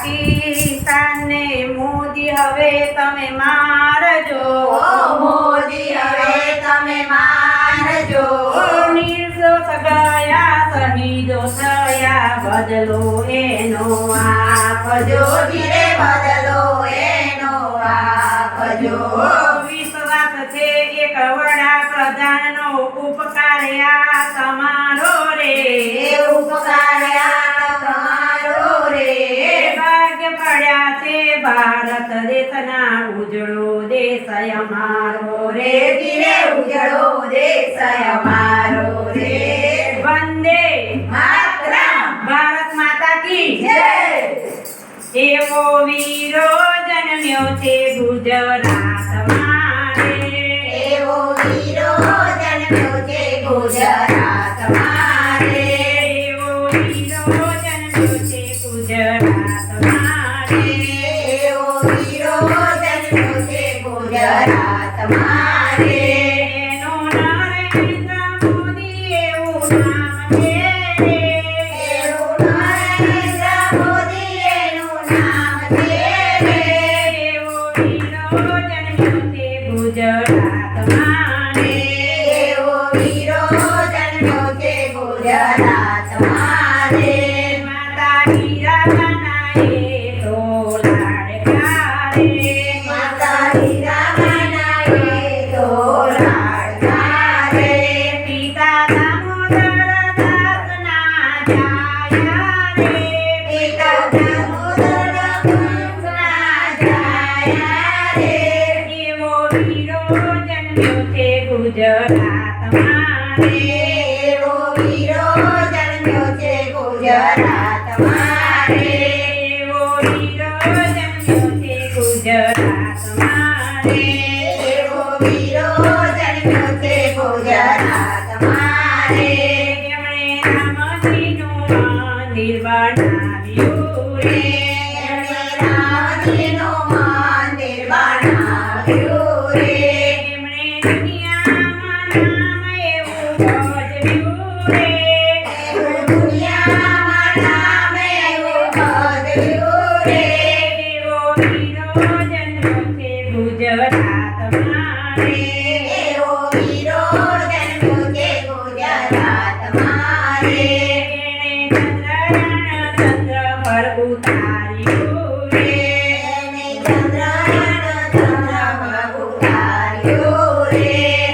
પાકિસ્તાનને મોદી હવે તમે મારજો, મોદી હવે તમે મારજો. નિર્દોષ ગયા શહીદો થયા બદલો એનો આપજો, ધીરે બદલો એનો આપજો. વિશ્વાસ છે એક વડાપ્રધાનનો ઉપકાર આ તમારો રે, ઉપકાર આ તમારો રે. ભાગ્ય પડ્યા છે ભારત દેશના ઉજળો દેશ અમારો રે, ધીરે ઉજળો દેશ અમારો રે. વંદે માતરમ. ભારત માતા કી જય. એવો વીરો જન્મ્યો છે ગુજરાતમાં રે, એવો વીરો જન્મ્યો છે ગુજરાતમાં રે. એવો વીરો જન્મ્યો છે ગુજરાતમાં રે. એવો વીરો જન્મ્યો છે ગુજરાતમાં રે. એનું નરેન્દ્ર મોદી એવું નામ છે રે, એવું નરેન્દ્ર મોદી એનું નામ છે રે. એવો વીરો જન્મ્યો છે ગુજરાતમાં રે. એવો વીરો જન્મ્યો છે ગુજરાતમાં રે. માતા હીરાબાનાએ તો લાડકા રે, માતા હીરાબાનાએ તો લાડકા રે. પિતા દામોદરદાસના જાયા રે, પિતા દામોદરદાસના જાયા રે. એવો વીરો જન્મ્યો છે ગુજરાતમાં રે, એવો વીરો જન્મ્યો છે ગુજરાતમાં રે. એવો વીરો જન્મ્યો છે ગુજરાતમાં રે. એવો વીરો જન્મ્યો છે ગુજરાતમાં રે. એમણે રામજીનું મંદિર બનાવ્યું રે, એમણે રામજીનું મંદિર બનાવ્યું રે. એમણે દુનિયામાં નામ એવું ભજવ્યું રે, એવું દુનિયામાં નામ એવું ભજવ્યું રે. એવો વીરો જન્મ્યો છે ગુજરાતમાં રે, એવો વીરો જન્મ્યો છે ગુજરાતમાં રે. એણે ચંદ્રયાન ચંદ્ર પર ઉતાર્યું રે, એને ચંદ્રયાન ચંદ્ર પર ઉતાર્યું રે.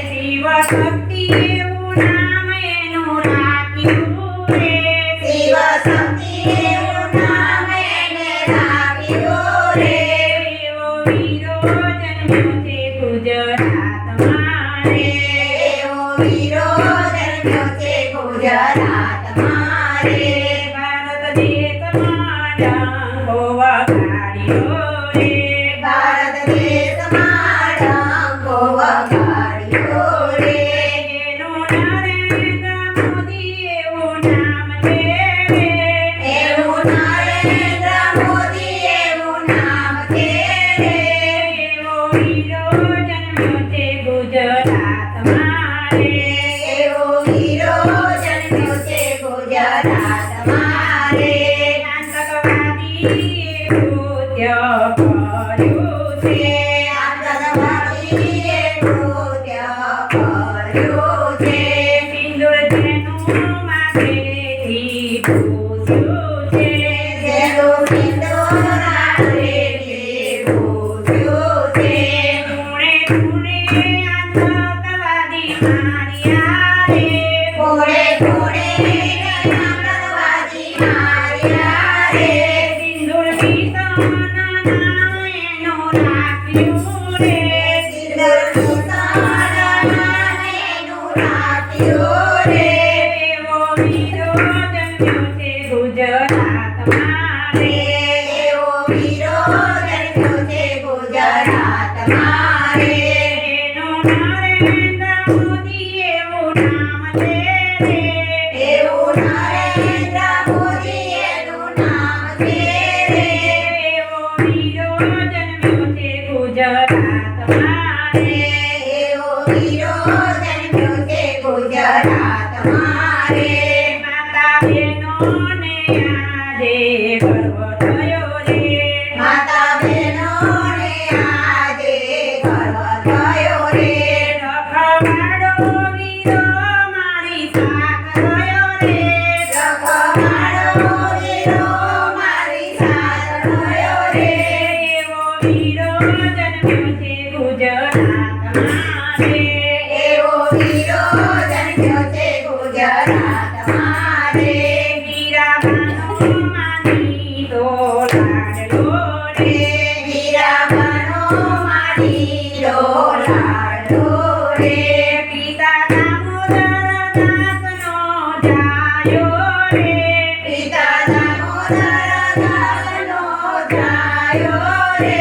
શિવ શક્તિ એવું નામ એનું રાખ્યું રે, શિવ શક્તિ એવું નામ એને રાખ્યું રે. એવો વીરો જન્મ્યો છે ગુજરાતમાં રે, એવો વીરો જન્મ્યો છે ગુજરાતમાં રે. ભારત દેશમાં ડંકો વગાડ્યો રે, ભારત દેશમાં ડંકો વગાડ્યો રે. એનું નરેન્દ્ર મોદી એવું નામ છે રે, એવું નરેન્દ્ર મોદી એવું નામ છે રે. એવો વીરો જન્મ્યો છે ગુજરાતમાં રે, એવો વીરો જન્મ્યો છે ગુજરાતમાં રે. આતંકવાદીએ કૃત્ય કર્યું છે, આતંકવાદીએ કૃત્ય કર્યું છે. સિંદૂર જેનું માથેથી પૂછ્યું છે, જેનું સિંદૂર રાત્રેથી પૂછ્યું છે. ખૂણે ખૂણે આતંકવાદી માર્યા રે, ખૂણે ખૂણે આતંકવાદી માર્યા રે. સિંદૂર ભીષણના નામ એનું રાખ્યું રે, સિંદૂર ભૂષણ એનું રાખ્યું રે. એવો વીરો જન્મ્યો છે ગુજરાતમાં રે, એવો વીરો જન્મ્યો છે ગુજરાતમાં રે. એનું નરેન્દ્ર મોદી એવું નામ છે રે, એવું નરેન્દ્ર મોદી એનું નામ છે રે. એવો વીરો જન્મ્યો છે ગુજરાતમાં રે, એવો વીરો જન્મ્યો છે ગુજરાતમાં રે. માતા બહેનો વીરો જન્મ્યો છે ગુજરાતમાં રે. વીરાબાનો માનીતો લાડલો રે. વીરાબાનો માનીતો લાડલો રે. પિતા દામોદર દાસનો જાયો રે. પિતા દામોદર દાસનો જાયો રે.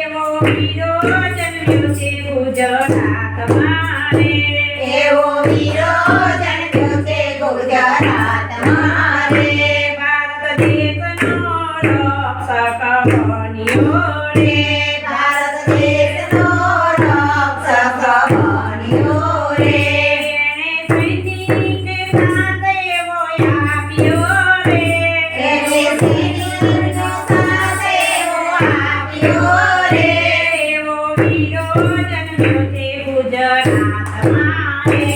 એવો વીરો જન્મ્યો છે ગુજરાતમાં રે. એવો વીરો જન્મ્યો છે ગુજરાતમાં રે. ભારત દેશનો રક્ષક બન્યો રે. ભારત દેશનો રક્ષક બન્યો રે. એણે સૈનિકને સાથ એવો આપ્યો રે. એને સૈનિકનો સાથ એવો આપ્યો રે. એવો વીરો જન્મ્યો છે ગુજરાતમાં રે.